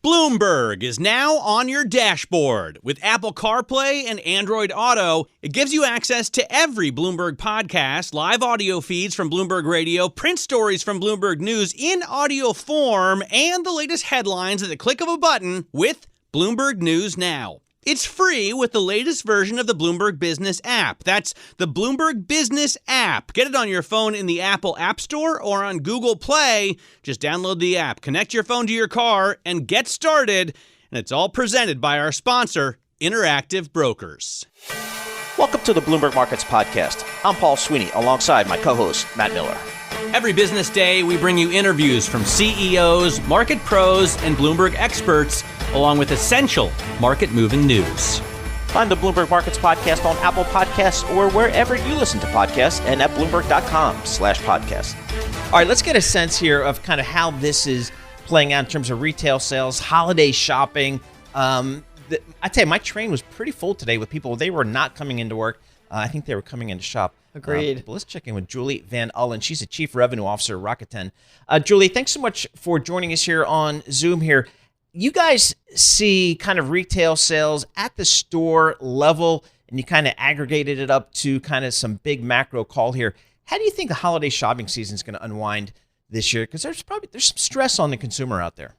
Bloomberg is now on your dashboard. With Apple CarPlay and Android Auto, it gives you access to every Bloomberg podcast, live audio feeds from Bloomberg Radio, print stories from Bloomberg News in audio form, and the latest headlines at the click of a button with Bloomberg News Now. It's free with the latest version of the Bloomberg Business app. That's the Bloomberg Business app. Get it on your phone in the Apple App Store or on Google Play. Just download the app, connect your phone to your car, and get started. And it's all presented by our sponsor, Interactive Brokers. Welcome to the Bloomberg Markets Podcast. I'm Paul Sweeney, alongside my co-host, Matt Miller. Every business day, we bring you interviews from CEOs, market pros, and Bloomberg experts, along with essential market-moving news. Find the Bloomberg Markets Podcast on Apple Podcasts or wherever you listen to podcasts and at Bloomberg.com/podcast. All right, let's get a sense here of kind of how this is playing out in terms of retail sales, holiday shopping. I tell you, my train was pretty full today with people. They were not coming into work. I think they were coming in to shop. Agreed. But let's check in with Julie Van Ullen. She's the Chief Revenue Officer at Rakuten. Julie, thanks so much for joining us here on Zoom here. You guys see kind of retail sales at the store level, and you kind of aggregated it up to kind of some big macro call here. How do you think the holiday shopping season is going to unwind this year? Because there's some stress on the consumer out there.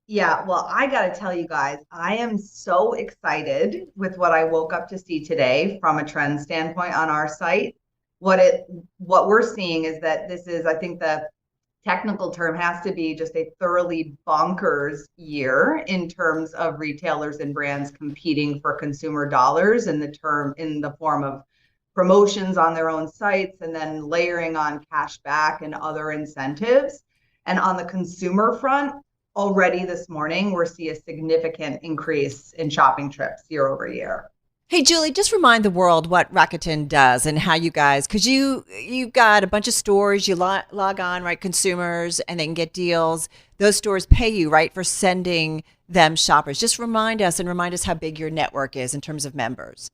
Yeah, well, I got to tell you guys, I am so excited with what I woke up to see today from a trend standpoint on our site. What we're seeing is that this is, I think the technical term has to be just a thoroughly bonkers year in terms of retailers and brands competing for consumer dollars in the form of promotions on their own sites and then layering on cash back and other incentives. And on the consumer front, already this morning, we're seeing a significant increase in shopping trips year over year. Hey, Julie, just remind the world what Rakuten does and how you guys, because you've got a bunch of stores, you log on, right, consumers, and they can get deals. Those stores pay you, right, for sending them shoppers. Just remind us how big your network is in terms of members.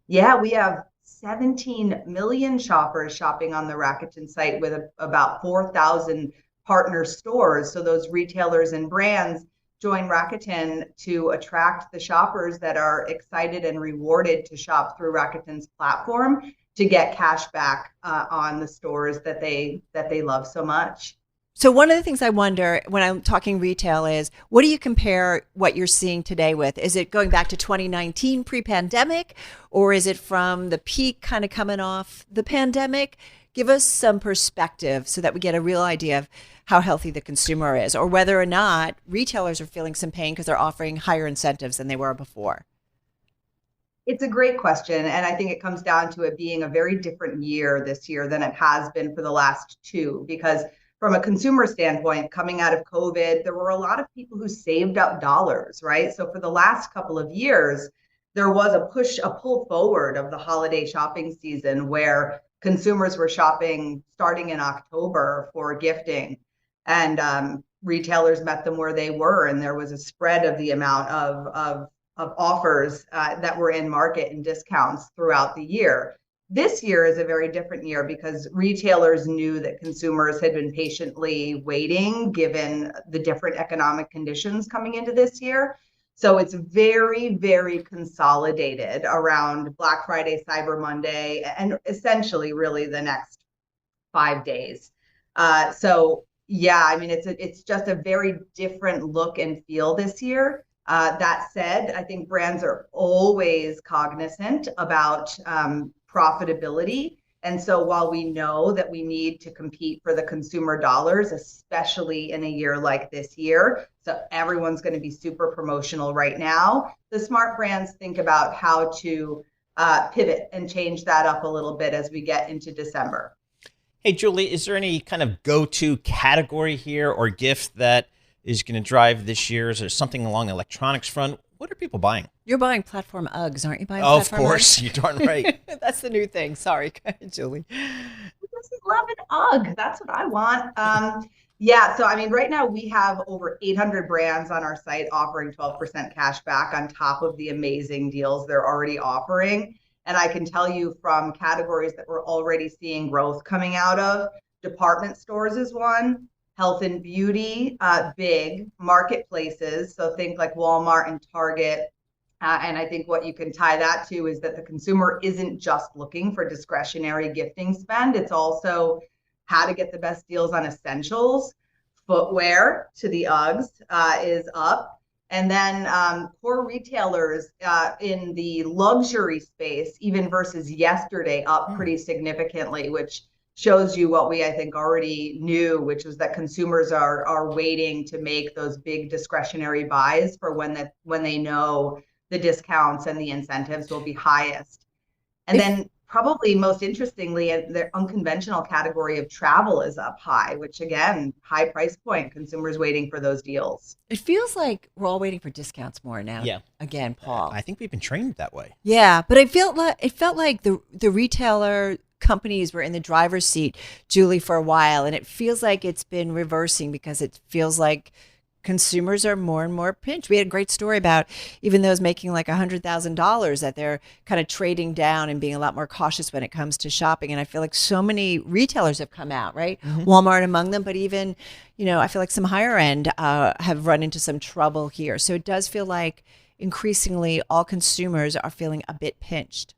Yeah, we have 17 million shoppers shopping on the Rakuten site with about 4,000 partner stores. So those retailers and brands join Rakuten to attract the shoppers that are excited and rewarded to shop through Rakuten's platform to get cash back on the stores that they love so much. So one of the things I wonder when I'm talking retail is, what do you compare what you're seeing today with? Is it going back to 2019 pre-pandemic, or is it from the peak kind of coming off the pandemic? Give us some perspective so that we get a real idea of how healthy the consumer is, or whether or not retailers are feeling some pain because they're offering higher incentives than they were before. It's a great question. And I think it comes down to it being a very different year this year than it has been for the last two, because from a consumer standpoint, coming out of COVID, there were a lot of people who saved up dollars, right? So for the last couple of years, there was a pull forward of the holiday shopping season where consumers were shopping starting in October for gifting, and retailers met them where they were, and there was a spread of the amount of offers that were in market and discounts throughout the year. This year is a very different year because retailers knew that consumers had been patiently waiting given the different economic conditions coming into this year. So it's very, very consolidated around Black Friday, Cyber Monday, and essentially really the next 5 days. So yeah, I mean, it's just a very different look and feel this year. That said, I think brands are always cognizant about profitability. And so while we know that we need to compete for the consumer dollars, especially in a year like this year, so everyone's going to be super promotional right now, the smart brands think about how to pivot and change that up a little bit as we get into December. Hey, Julie, is there any kind of go-to category here or gift that is going to drive this year? Is there something along the electronics front? What are people buying? You're buying platform Uggs, aren't you? Buying of platform course, Uggs? you're darn right. That's the new thing. Sorry, go ahead, Julie. Who doesn't love an UGG? That's what I want. Yeah, so I mean, right now we have over 800 brands on our site offering 12% cash back on top of the amazing deals they're already offering. And I can tell you from categories that we're already seeing growth coming out of, department stores is one, health and beauty, big marketplaces. So think like Walmart and Target. And I think what you can tie that to is that the consumer isn't just looking for discretionary gifting spend. It's also how to get the best deals on essentials. Footwear to the Uggs is up. And then core retailers in the luxury space, even versus yesterday, up pretty significantly, which shows you what we, I think, already knew, which was that consumers are waiting to make those big discretionary buys for when they know the discounts and the incentives will be highest. And then probably most interestingly, the unconventional category of travel is up high, which again, high price point, consumers waiting for those deals. It feels like we're all waiting for discounts more now. Yeah. Again, Paul. I think we've been trained that way. Yeah, but it felt like the retailer companies were in the driver's seat, Julie, for a while, and it feels like it's been reversing because it feels like consumers are more and more pinched. We had a great story about even those making like $100,000 that they're kind of trading down and being a lot more cautious when it comes to shopping. And I feel like so many retailers have come out, right? Mm-hmm. Walmart among them, but even, I feel like some higher end have run into some trouble here. So it does feel like increasingly all consumers are feeling a bit pinched.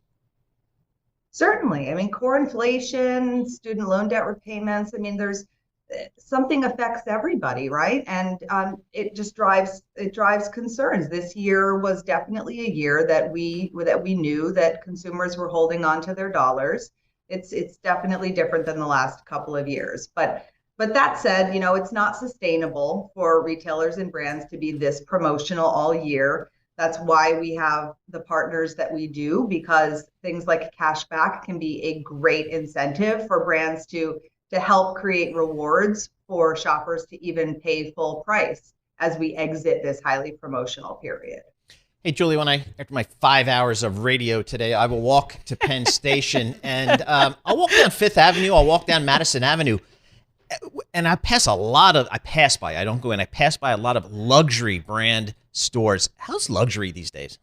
Certainly. I mean, core inflation, student loan debt repayments. I mean, there's something affects everybody, right? And it just drives concerns. This year was definitely a year that we knew that consumers were holding on to their dollars. It's definitely different than the last couple of years. But that said, it's not sustainable for retailers and brands to be this promotional all year. That's why we have the partners that we do, because things like cashback can be a great incentive for brands to help create rewards for shoppers to even pay full price as we exit this highly promotional period. Hey, Julie, after my 5 hours of radio today, I will walk to Penn Station and I'll walk down Fifth Avenue. I'll walk down Madison Avenue. And I pass by a lot of luxury brand stores. How's luxury these days?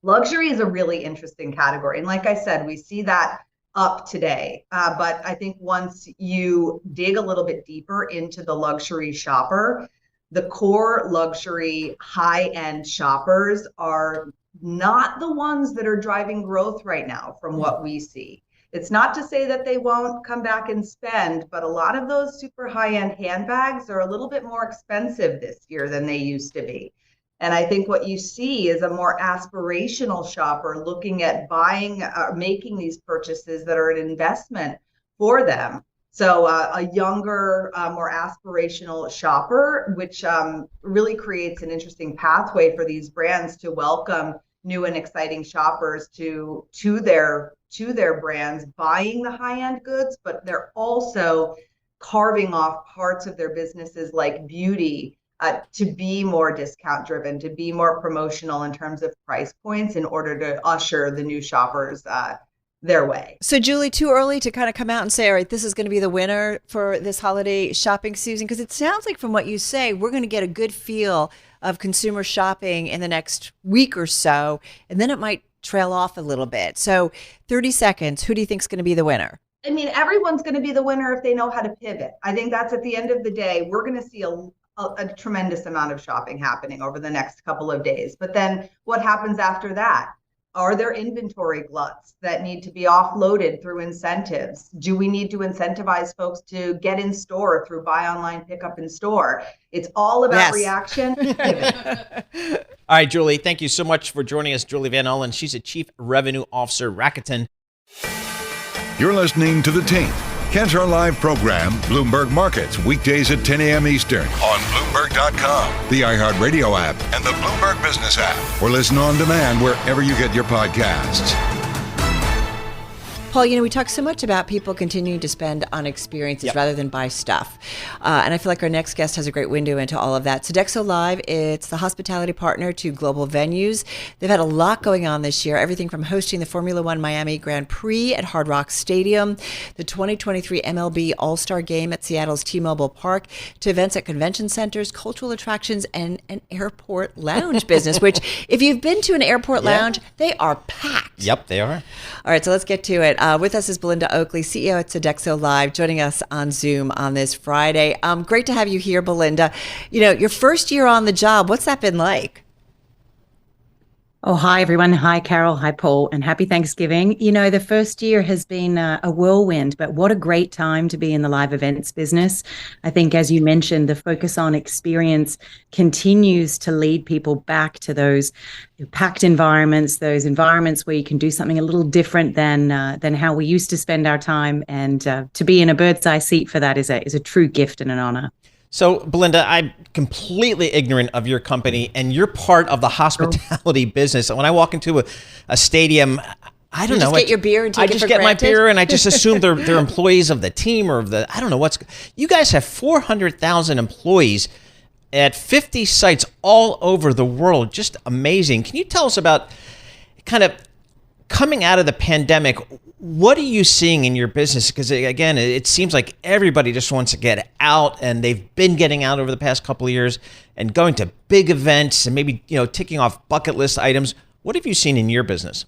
Luxury is a really interesting category. And like I said, we see that up today. But I think once you dig a little bit deeper into the luxury shopper, the core luxury high-end shoppers are not the ones that are driving growth right now from what we see. It's not to say that they won't come back and spend, but a lot of those super high-end handbags are a little bit more expensive this year than they used to be. And I think what you see is a more aspirational shopper looking at buying, making these purchases that are an investment for them. So a younger, more aspirational shopper, which really creates an interesting pathway for these brands to welcome new and exciting shoppers to their brands, buying the high-end goods, but they're also carving off parts of their businesses like beauty to be more discount driven, to be more promotional in terms of price points in order to usher the new shoppers their way. So Julie, too early to kind of come out and say, all right, this is going to be the winner for this holiday shopping season? Because it sounds like from what you say, we're going to get a good feel of consumer shopping in the next week or so, and then it might trail off a little bit. So 30 seconds, who do you think is going to be the winner? I mean, everyone's going to be the winner if they know how to pivot. I think that's at the end of the day, we're going to see a tremendous amount of shopping happening over the next couple of days. But then what happens after that? Are there inventory gluts that need to be offloaded through incentives? Do we need to incentivize folks to get in store through buy online, pick up in store? It's all about reaction. All right, Julie, thank you so much for joining us. Julie Van Ullen, she's a Chief Revenue Officer, Rakuten. You're listening to The Tape, Cantor Live program, Bloomberg Markets, weekdays at 10 a.m. Eastern on Bloomberg.com, the iHeartRadio app, and the Bloomberg Business app, or listen on demand wherever you get your podcasts. Paul, we talk so much about people continuing to spend on experiences rather than buy stuff. And I feel like our next guest has a great window into all of that. SodexoLIVE, it's the hospitality partner to global venues. They've had a lot going on this year, everything from hosting the Formula One Miami Grand Prix at Hard Rock Stadium, the 2023 MLB All-Star Game at Seattle's T-Mobile Park, to events at convention centers, cultural attractions, and an airport lounge business, which if you've been to an airport lounge, they are packed. Yep, they are. All right, so let's get to it. With us is Belinda Oakley, CEO at SodexoLIVE, joining us on Zoom on this Friday. Great to have you here, Belinda. Your first year on the job, what's that been like? Oh, hi, everyone. Hi, Carol. Hi, Paul. And happy Thanksgiving. The first year has been a whirlwind, but what a great time to be in the live events business. I think, as you mentioned, the focus on experience continues to lead people back to those packed environments, those environments where you can do something a little different than how we used to spend our time. And to be in a bird's eye seat for that is a true gift and an honor. So, Belinda, I'm completely ignorant of your company, and you're part of the hospitality business. When I walk into a stadium, I don't know. Just get your beer and take it for granted? I just get my beer, and I just assume they're employees of the team or of the, I don't know what's. You guys have 400,000 employees at 50 sites all over the world. Just amazing. Can you tell us about kind of coming out of the pandemic? What are you seeing in your business? Because again, it seems like everybody just wants to get out, and they've been getting out over the past couple of years and going to big events and maybe, ticking off bucket list items. What have you seen in your business?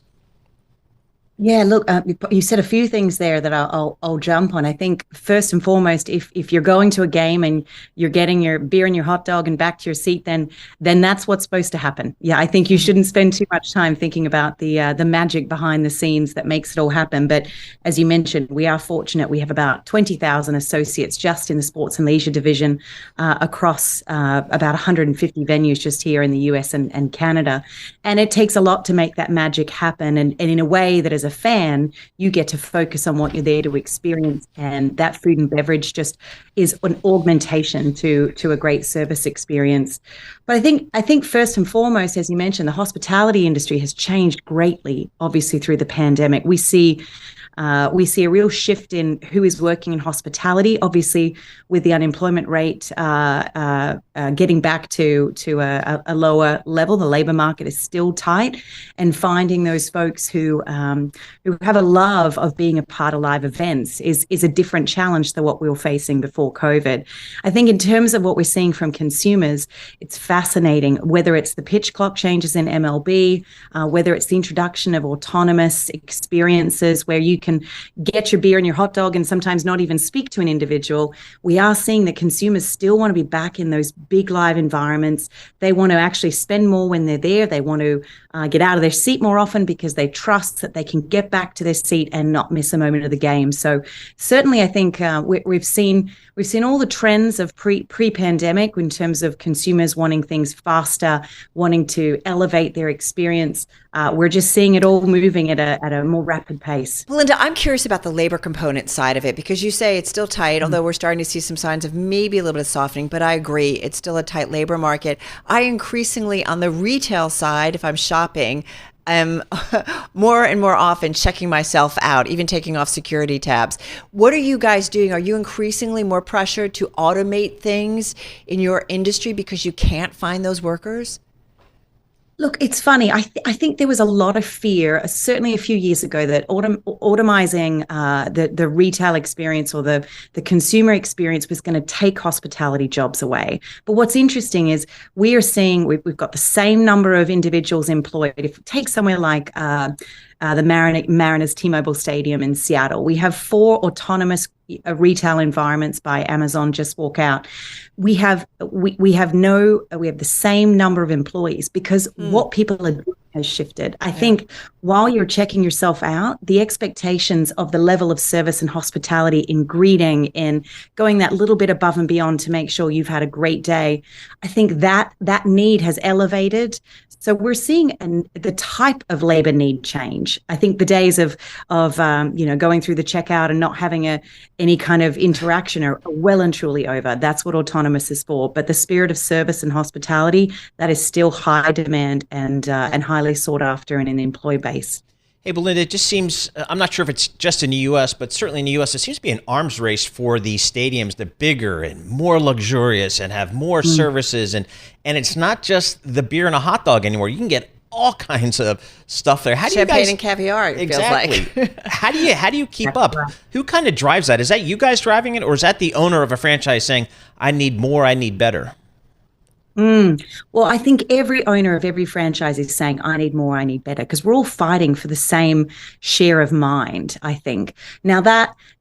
Yeah, look, you said a few things there that I'll jump on. I think first and foremost, if you're going to a game and you're getting your beer and your hot dog and back to your seat, then that's what's supposed to happen. Yeah, I think you shouldn't spend too much time thinking about the magic behind the scenes that makes it all happen. But as you mentioned, we are fortunate. We have about 20,000 associates just in the sports and leisure division across about 150 venues just here in the US and Canada. And it takes a lot to make that magic happen. And in a way that as a fan, you get to focus on what you're there to experience, and that food and beverage just is an augmentation to a great service experience. But I think first and foremost, as you mentioned, the hospitality industry has changed greatly, obviously through the pandemic. We see a real shift in who is working in hospitality, obviously with the unemployment rate getting back to a lower level. The labor market is still tight, and finding those folks who have a love of being a part of live events is a different challenge than what we were facing before COVID. I think in terms of what we're seeing from consumers, it's fascinating, whether it's the pitch clock changes in MLB, whether it's the introduction of autonomous experiences where you can get your beer and your hot dog and sometimes not even speak to an individual. We are seeing that consumers still want to be back in those big live environments. They want to actually spend more when they're there. They want to get out of their seat more often because they trust that they can get back to their seat and not miss a moment of the game. So certainly I think we've seen all the trends of pre-pandemic in terms of consumers wanting things faster, wanting to elevate their experience. We're just seeing it all moving at a more rapid pace. Belinda, I'm curious about the labor component side of it, because you say it's still tight, although we're starting to see some signs of maybe a little bit of softening, but I agree, it's still a tight labor market. I increasingly, on the retail side, if I'm shopping, I'm more and more often checking myself out, even taking off security tabs. What are you guys doing? Are you increasingly more pressured to automate things in your industry because you can't find those workers? Look, it's funny. I think there was a lot of fear, certainly a few years ago, that automizing the retail experience or the consumer experience was going to take hospitality jobs away. But what's interesting is we are seeing we've got the same number of individuals employed. If you take somewhere like the Mariners T-Mobile Stadium in Seattle, we have 4 autonomous retail environments by Amazon just walk out. We have the same number of employees because what people are doing has shifted. I think while you're checking yourself out, the expectations of the level of service and hospitality in greeting, in going that little bit above and beyond to make sure you've had a great day, I think that need has elevated. So we're seeing the type of labor need change. I think the days of going through the checkout and not having any kind of interaction are well and truly over. That's what autonomous is for. But the spirit of service and hospitality, that is still high demand and highly sought after in an employee base. Hey, Belinda, it just seems, I'm not sure if it's just in the U.S., but certainly in the U.S., it seems to be an arms race for these stadiums. They're bigger and more luxurious and have more services. And it's not just the beer and a hot dog anymore. You can get all kinds of stuff there. How do Champagne you guys, and caviar, it exactly. feels like. How do you keep up? Who kind of drives that? Is that you guys driving it, or is that the owner of a franchise saying, I need more, I need better? Well, I think every owner of every franchise is saying, I need more, I need better, because we're all fighting for the same share of mind, I think. Now,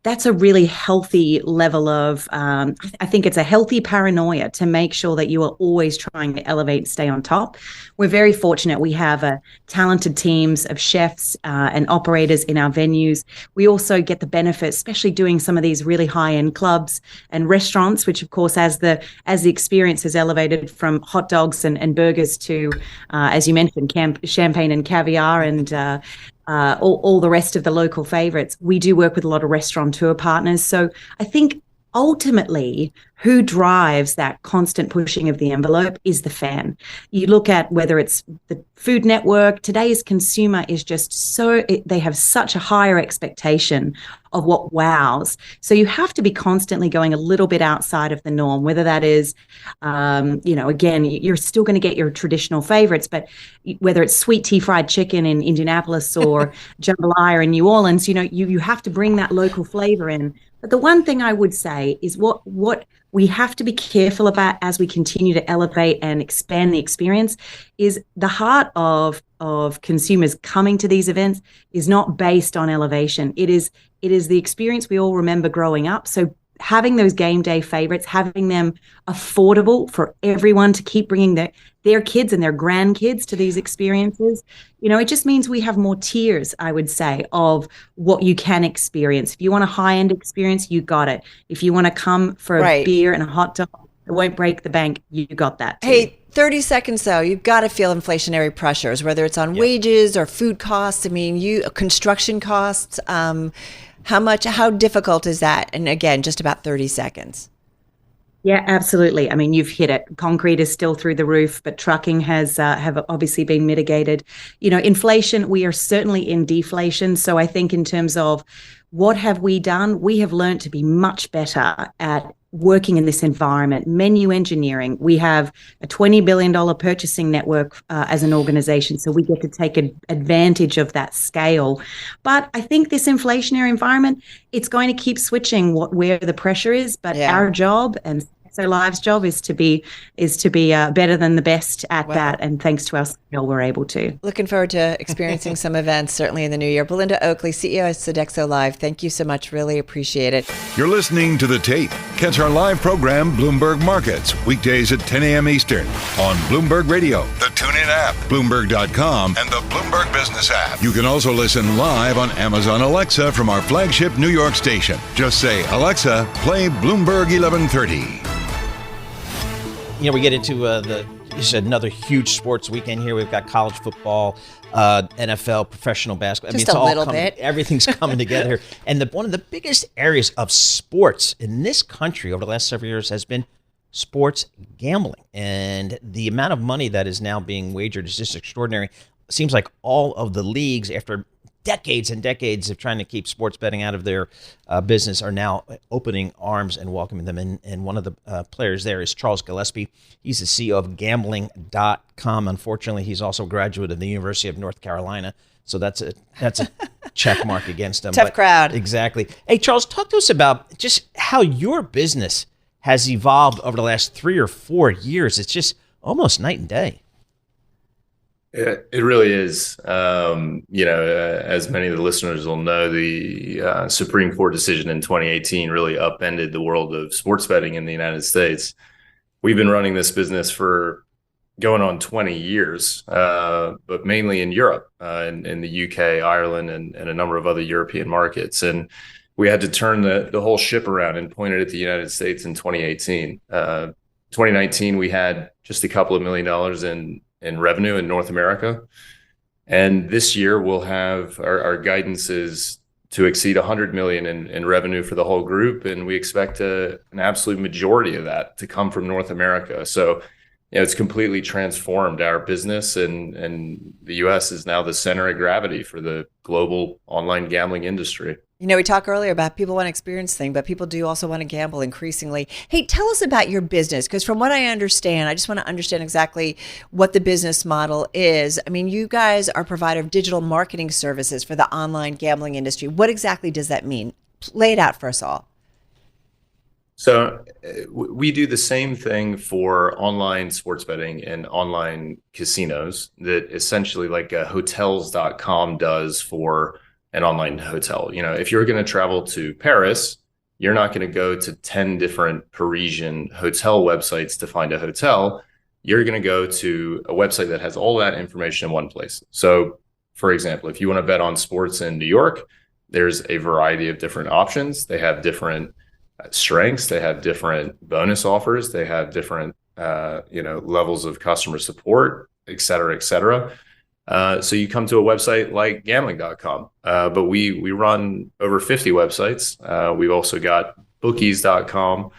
that's a really healthy level of, I think it's a healthy paranoia to make sure that you are always trying to elevate and stay on top. We're very fortunate. We have talented teams of chefs and operators in our venues. We also get the benefit, especially doing some of these really high-end clubs and restaurants, which, of course, as the experience is elevated from hot dogs and burgers to, as you mentioned, champagne and caviar and all the rest of the local favorites. We do work with a lot of restaurateur partners. So I think ultimately who drives that constant pushing of the envelope is the fan. You look at whether it's the Food Network, today's consumer is just they have such a higher expectation of what wows. So you have to be constantly going a little bit outside of the norm, whether that is, again, you're still going to get your traditional favorites, but whether it's sweet tea fried chicken in Indianapolis or jambalaya in New Orleans, you have to bring that local flavor in. But the one thing I would say is what we have to be careful about as we continue to elevate and expand the experience is the heart of consumers coming to these events is not based on elevation. It is the experience we all remember growing up. So having those game day favorites, having them affordable for everyone to keep bringing their kids and their grandkids to these experiences, it just means we have more tiers, I would say, of what you can experience. If you want a high-end experience, you got it. If you want to come for a beer and a hot dog that won't break the bank, you got that too. Hey, 30 seconds though, you've got to feel inflationary pressures, whether it's on wages or food costs. I mean, construction costs. How difficult is that? And again, just about 30 seconds. Yeah, absolutely. I mean, you've hit it. Concrete is still through the roof, but trucking have obviously been mitigated. Inflation, we are certainly in deflation. So I think in terms of what have we done, we have learned to be much better at working in this environment. Menu engineering. We have a $20 billion purchasing network as an organization, so we get to take advantage of that scale. But I think this inflationary environment, it's going to keep switching where the pressure is. But our job and SodexoLIVE's job is to be better than the best at that. And thanks to our skill, we're able to. Looking forward to experiencing some events, certainly in the new year. Belinda Oakley, CEO of SodexoLIVE, thank you so much. Really appreciate it. You're listening to The Tape. Catch our live program, Bloomberg Markets, weekdays at 10 a.m. Eastern on Bloomberg Radio, the TuneIn app, Bloomberg.com, and the Bloomberg Business app. You can also listen live on Amazon Alexa from our flagship New York station. Just say, Alexa, play Bloomberg 1130. We get into this is another huge sports weekend here. We've got college football, NFL, professional basketball. Just a little bit. Everything's coming together. And one of the biggest areas of sports in this country over the last several years has been sports gambling. And the amount of money that is now being wagered is just extraordinary. It seems like all of the leagues, after decades and decades of trying to keep sports betting out of their business, are now opening arms and welcoming them in. And one of the players there is Charles Gillespie. He's the CEO of gambling.com. Unfortunately, he's also a graduate of the University of North Carolina. So that's a check mark against him. Tough crowd. Exactly. Hey, Charles, talk to us about just how your business has evolved over the last 3 or 4 years. It's just almost night and day. It really is. As many of the listeners will know, the Supreme Court decision in 2018 really upended the world of sports betting in the United States. We've been running this business for going on 20 years, but mainly in Europe, in the UK, Ireland, and a number of other European markets. And we had to turn the whole ship around and point it at the United States in 2018. 2019, we had just a couple of $1 million in revenue in North America. And this year we'll have our guidance is to exceed 100 million in revenue for the whole group. And we expect an absolute majority of that to come from North America. So, it's completely transformed our business, and the US is now the center of gravity for the global online gambling industry. We talked earlier about people want to experience things, but people do also want to gamble increasingly. Hey, tell us about your business, because from what I understand, I just want to understand exactly what the business model is. I mean, you guys are a provider of digital marketing services for the online gambling industry. What exactly does that mean? Lay it out for us all. So we do the same thing for online sports betting and online casinos that essentially like hotels.com does for an online hotel. You know, if you're going to travel to Paris, you're not going to go to 10 different Parisian hotel websites to find a hotel. You're going to go to a website that has all that information in one place. So, for example, if you want to bet on sports in New York, there's a variety of different options. They have different strengths. They have different bonus offers. They have different, levels of customer support, et cetera, et cetera. So you come to a website like gambling.com, but we run over 50 websites. We've also got bookies.com,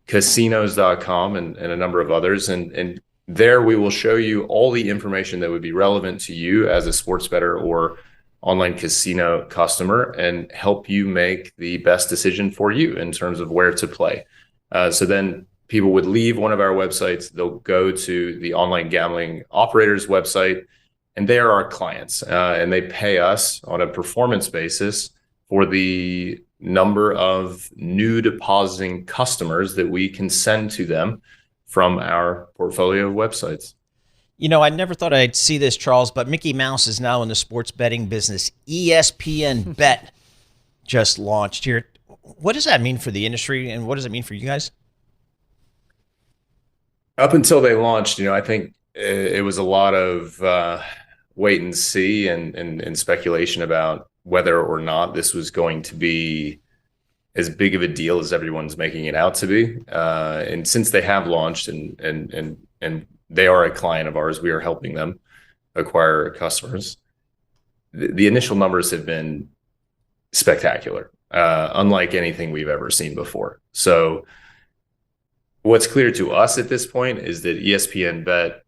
casinos.com, and a number of others. And there we will show you all the information that would be relevant to you as a sports bettor or online casino customer and help you make the best decision for you in terms of where to play. So then people would leave one of our websites, they'll go to the online gambling operator's website, and they are our clients, and they pay us on a performance basis for the number of new depositing customers that we can send to them from our portfolio of websites. You know, I never thought I'd see this, Charles, but Mickey Mouse is now in the sports betting business. ESPN Bet just launched here. What does that mean for the industry, and what does it mean for you guys? Up until they launched, I think it was a lot of wait and see and speculation about whether or not this was going to be as big of a deal as everyone's making it out to be. And since they have launched and they are a client of ours, we are helping them acquire customers. The initial numbers have been spectacular, unlike anything we've ever seen before. So what's clear to us at this point is that ESPN Bet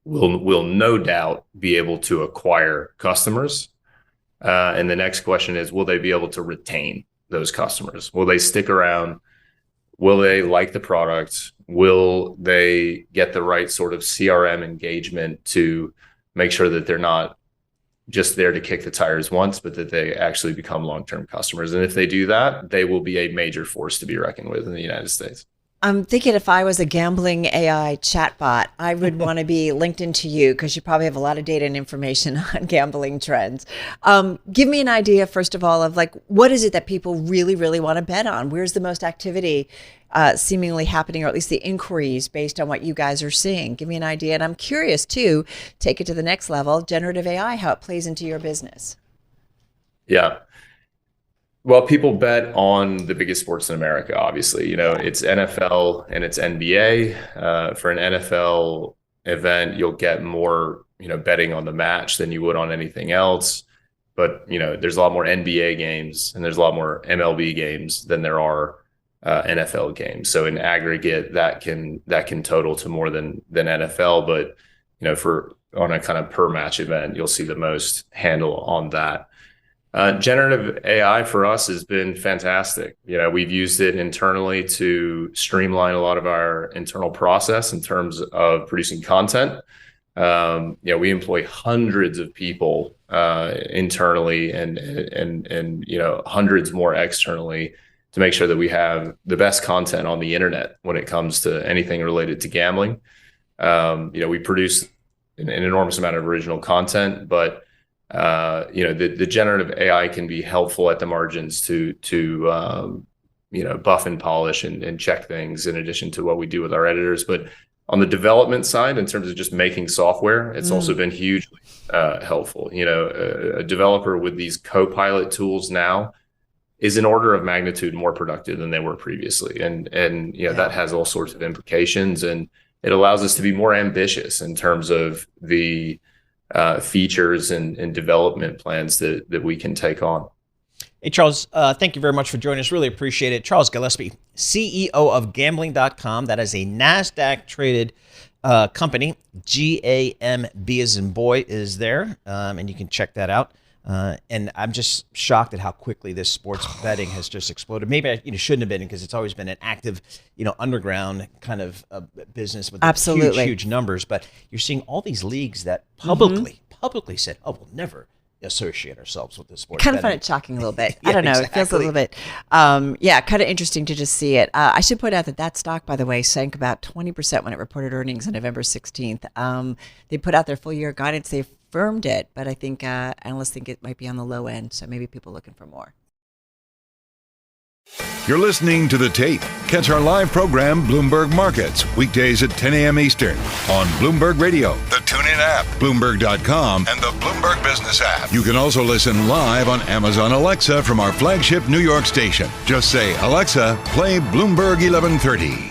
will no doubt be able to acquire customers. And the next question is, will they be able to retain those customers? Will they stick around? Will they like the product? Will they get the right sort of CRM engagement to make sure that they're not just there to kick the tires once, but that they actually become long-term customers? And if they do that, they will be a major force to be reckoned with in the United States. I'm thinking if I was a gambling AI chatbot, I would want to be linked into you because you probably have a lot of data and information on gambling trends. Give me an idea, first of all, of like, what is it that people really, really want to bet on? Where's the most activity seemingly happening, or at least the inquiries based on what you guys are seeing? Give me an idea. And I'm curious, too, take it to the next level, generative AI, how it plays into your business. Yeah. Well, people bet on the biggest sports in America, obviously. It's NFL and it's NBA. For an NFL event, you'll get more, betting on the match than you would on anything else. But, there's a lot more NBA games and there's a lot more MLB games than there are NFL games. So in aggregate, that can total to more than NFL. But, on a kind of per match event, you'll see the most handle on that. Generative AI for us has been fantastic. We've used it internally to streamline a lot of our internal process in terms of producing content. We employ hundreds of people internally and hundreds more externally to make sure that we have the best content on the internet when it comes to anything related to gambling. We produce an enormous amount of original content, but the generative AI can be helpful at the margins to buff and polish and check things in addition to what we do with our editors. But on the development side, in terms of just making software, it's also been hugely helpful. A developer with these co-pilot tools now is an order of magnitude more productive than they were previously. And that has all sorts of implications, and it allows us to be more ambitious in terms of the features and development plans that we can take on. Hey, Charles, thank you very much for joining us. Really appreciate it. Charles Gillespie, CEO of gambling.com. That is a NASDAQ traded company. GAMB as in boy is there, and you can check that out. And I'm just shocked at how quickly this sports betting has just exploded. Maybe I shouldn't have been, because it's always been an active, underground kind of business with huge numbers. But you're seeing all these leagues that publicly said, "Oh, we'll never associate ourselves with this sport. Kind of find it shocking a little bit. Yeah, I don't know. exactly. It feels a little bit, kind of interesting to just see it. I should point out that stock, by the way, sank about 20% when it reported earnings on November 16th. They put out their full year guidance. They affirmed it, but I think analysts think it might be on the low end. So maybe people looking for more. You're listening to The Tape. Catch our live program, Bloomberg Markets, weekdays at 10 a.m. Eastern on Bloomberg Radio, the TuneIn app, Bloomberg.com, and the Bloomberg Business app. You can also listen live on Amazon Alexa from our flagship New York station. Just say, Alexa, play Bloomberg 1130.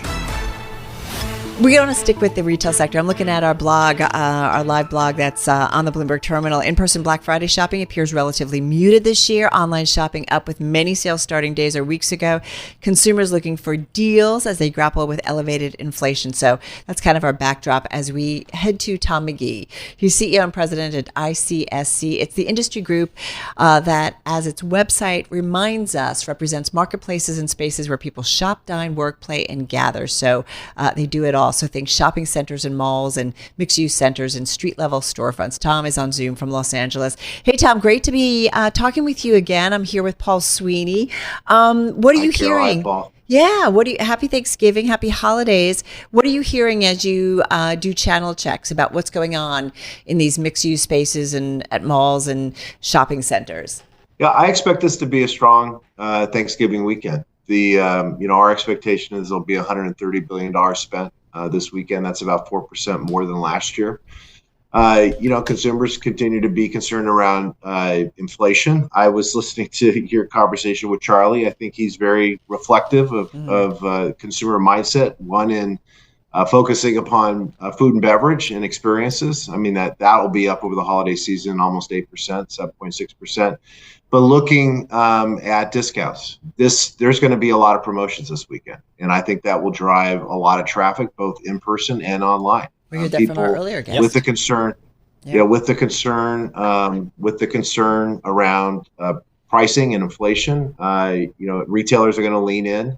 We're going to stick with the retail sector. I'm looking at our blog, our live blog that's on the Bloomberg terminal. In-person Black Friday shopping appears relatively muted this year. Online shopping up with many sales starting days or weeks ago. Consumers looking for deals as they grapple with elevated inflation. So that's kind of our backdrop as we head to Tom McGee, who's CEO and president at ICSC. It's the industry group that, as its website reminds us, represents marketplaces and spaces where people shop, dine, work, play, and gather. So they do it all. So think shopping centers and malls and mixed-use centers and street-level storefronts. Tom is on Zoom from Los Angeles. Hey, Tom, great to be talking with you again. I'm here with Paul Sweeney. What are you hearing? Paul. Yeah. Happy Thanksgiving, happy holidays. What are you hearing as you do channel checks about what's going on in these mixed-use spaces and at malls and shopping centers? Yeah, I expect this to be a strong Thanksgiving weekend. Our expectation is there'll be $130 billion spent this weekend. That's about 4% more than last year. Consumers continue to be concerned around inflation. I was listening to your conversation with Charlie. I think he's very reflective of consumer mindset, one in focusing upon food and beverage and experiences. I mean, that will be up over the holiday season, almost 8%, 7.6%. But looking at discounts, there's going to be a lot of promotions this weekend. And I think that will drive a lot of traffic, both in person and online. We heard that from our earlier guest. With the concern, with the concern around pricing and inflation, retailers are going to lean in.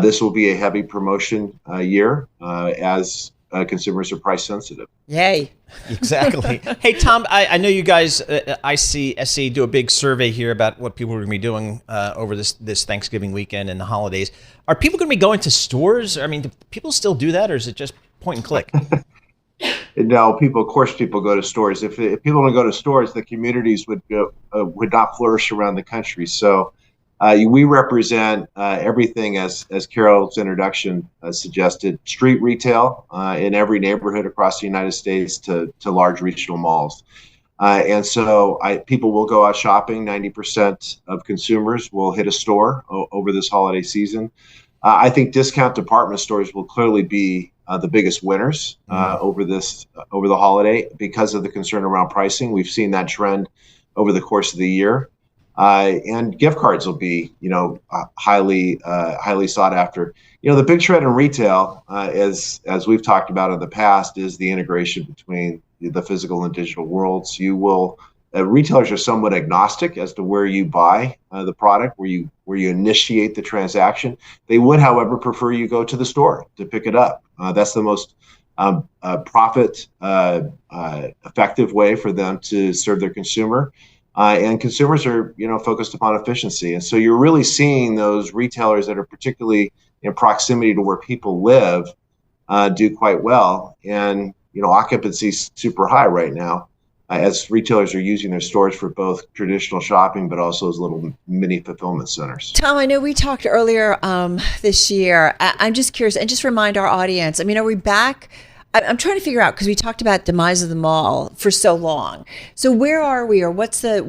This will be a heavy promotion year as consumers are price sensitive. Yay. Exactly. Hey, Tom, I know you guys, ICSC, do a big survey here about what people are going to be doing over this Thanksgiving weekend and the holidays. Are people going to be going to stores? I mean, do people still do that, or is it just point and click? No, people go to stores. If people don't go to stores, the communities would not flourish around the country. So we represent everything, as Carol's introduction suggested, street retail in every neighborhood across the United States to large regional malls. And so people will go out shopping. 90% of consumers will hit a store over this holiday season. I think discount department stores will clearly be the biggest winners over the holiday because of the concern around pricing. We've seen that trend over the course of the year. And gift cards will be, highly sought after. The big trend in retail, as we've talked about in the past, is the integration between the physical and digital worlds. Retailers are somewhat agnostic as to where you buy the product, where you initiate the transaction. They would, however, prefer you go to the store to pick it up. That's the most profit effective way for them to serve their consumer. And consumers are, focused upon efficiency. And so you're really seeing those retailers that are particularly in proximity to where people live do quite well. And, occupancy is super high right now as retailers are using their stores for both traditional shopping, but also as little mini fulfillment centers. Tom, I know we talked earlier this year. I'm just curious, and just remind our audience, are we back? I'm trying to figure out, because we talked about demise of the mall for so long. So where are we, or what's the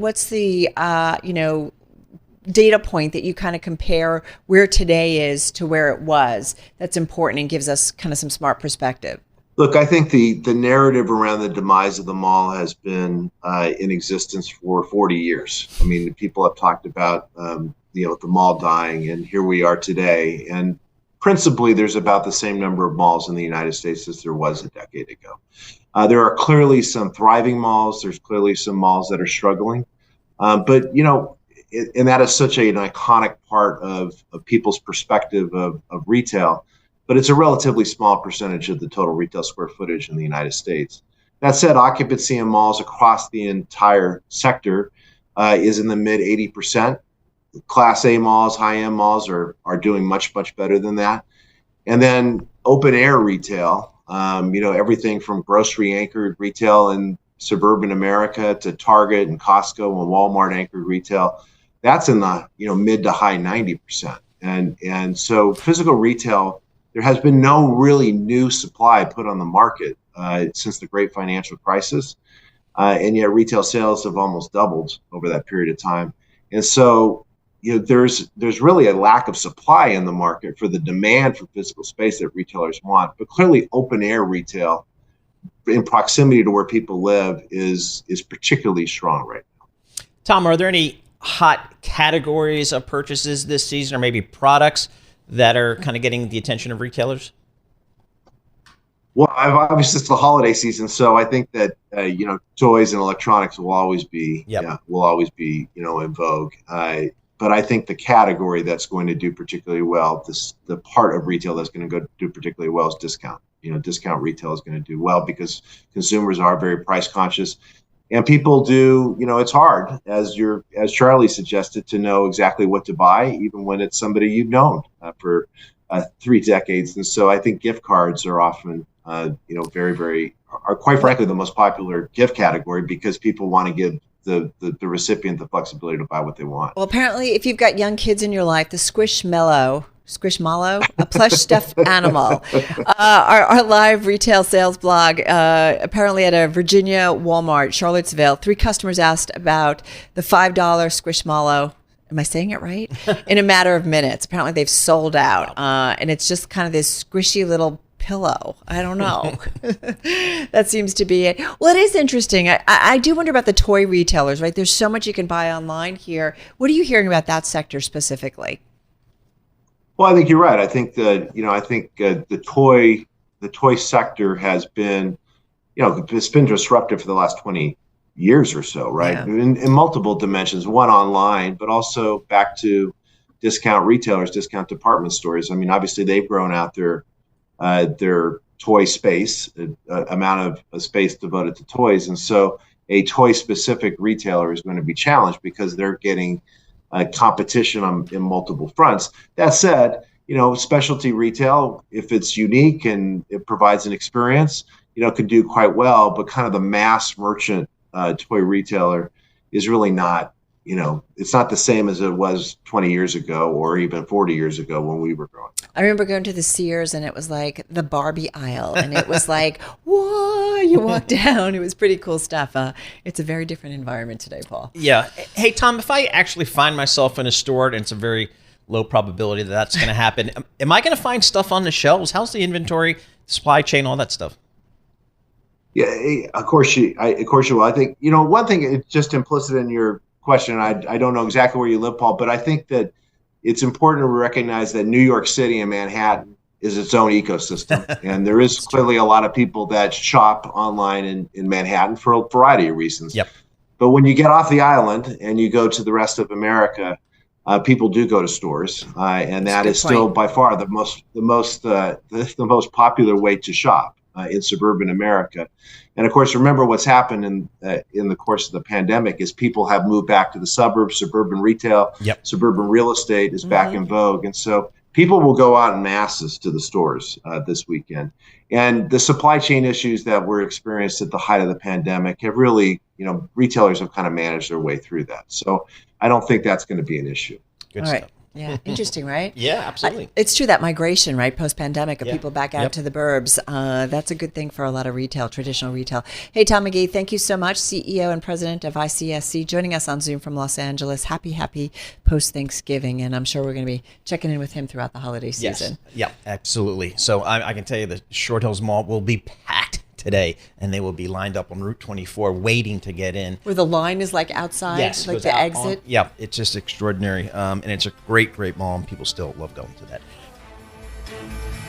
data point that you kind of compare where today is to where it was that's important and gives us kind of some smart perspective? Look, I think the narrative around the demise of the mall has been in existence for 40 years. I mean, people have talked about the mall dying, and here we are today. And principally, there's about the same number of malls in the United States as there was a decade ago. There are clearly some thriving malls. There's clearly some malls that are struggling. And that is such an iconic part of people's perspective of retail. But it's a relatively small percentage of the total retail square footage in the United States. That said, occupancy in malls across the entire sector is in the mid 80%. Class A malls, high-end malls are doing much, much better than that. And then open air retail, everything from grocery anchored retail in suburban America to Target and Costco and Walmart anchored retail, that's in the mid to high 90%. And so physical retail, there has been no really new supply put on the market since the great financial crisis. And yet retail sales have almost doubled over that period of time. And so, there's really a lack of supply in the market for the demand for physical space that retailers want. But clearly open air retail in proximity to where people live is particularly strong right now. Tom, are there any hot categories of purchases this season, or maybe products that are kind of getting the attention of retailers? Well, obviously it's the holiday season, so I think that toys and electronics will always be in vogue. But I think the category that's going to do particularly well, the part of retail that's going to do particularly well is discount. Discount retail is going to do well because consumers are very price conscious, and people do. It's hard, as Charlie suggested, to know exactly what to buy, even when it's somebody you've known for 3 decades. And so I think gift cards are often, very, very, are quite frankly the most popular gift category because people want to give the recipient the flexibility to buy what they want. Well, apparently, if you've got young kids in your life, the Squishmallow, a plush stuffed animal, our live retail sales blog, apparently at a Virginia Walmart, Charlottesville, 3 customers asked about the $5 Squishmallow. Am I saying it right? In a matter of minutes. Apparently, they've sold out. And it's just kind of this squishy little pillow. I don't know. That seems to be it. Well, it is interesting. I do wonder about the toy retailers, right? There's so much you can buy online here. What are you hearing about that sector specifically? Well, I think you're right. I think the toy sector has been, it's been disruptive for the last 20 years or so, right? Yeah. In multiple dimensions, one online, but also back to discount retailers, discount department stores. I mean, obviously they've grown out their toy space, amount of space devoted to toys. And so a toy specific retailer is going to be challenged because they're getting competition in multiple fronts. That said, specialty retail, if it's unique and it provides an experience, could do quite well, but kind of the mass merchant toy retailer is really not, it's not the same as it was 20 years ago or even 40 years ago when we were growing up. I remember going to the Sears and it was like the Barbie aisle and it was like, whoa, you walk down. It was pretty cool stuff. It's a very different environment today, Paul. Yeah. Hey, Tom, if I actually find myself in a store, and it's a very low probability that that's going to happen, am I going to find stuff on the shelves? How's the inventory, supply chain, all that stuff? Yeah, of course you will. I think, one thing, it's just implicit in your question. I don't know exactly where you live, Paul, but I think that it's important to recognize that New York City and Manhattan is its own ecosystem. And there is clearly a lot of people that shop online in Manhattan for a variety of reasons. Yep. But when you get off the island and you go to the rest of America, people do go to stores. And that is still by far the most popular way to shop in suburban America. And of course, remember what's happened in the course of the pandemic is people have moved back to the suburbs. Suburban retail, suburban real estate is back in vogue. And so people will go out in masses to the stores this weekend. And the supply chain issues that were experienced at the height of the pandemic have really, retailers have kind of managed their way through that. So I don't think that's going to be an issue. Good stuff. Yeah, interesting, right? Yeah, absolutely. It's true, that migration, right, post-pandemic of people back out to the burbs. That's a good thing for a lot of retail, traditional retail. Hey, Tom McGee, thank you so much, CEO and President of ICSC, joining us on Zoom from Los Angeles. Happy post-Thanksgiving, and I'm sure we're going to be checking in with him throughout the holiday season. Yes. Yeah, absolutely. So I can tell you the Short Hills Mall will be packed today, and they will be lined up on Route 24 waiting to get in. Where the line is like outside, like the exit? It's just extraordinary. And it's a great mall, and people still love going to that.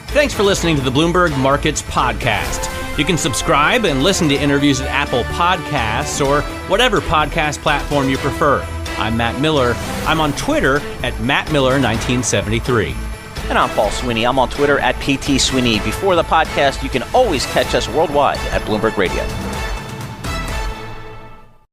Thanks for listening to the Bloomberg Markets Podcast. You can subscribe and listen to interviews at Apple Podcasts or whatever podcast platform you prefer. I'm Matt Miller. I'm on Twitter at MattMiller1973. And I'm Paul Sweeney. I'm on Twitter at PT Sweeney. Before the podcast, you can always catch us worldwide at Bloomberg Radio.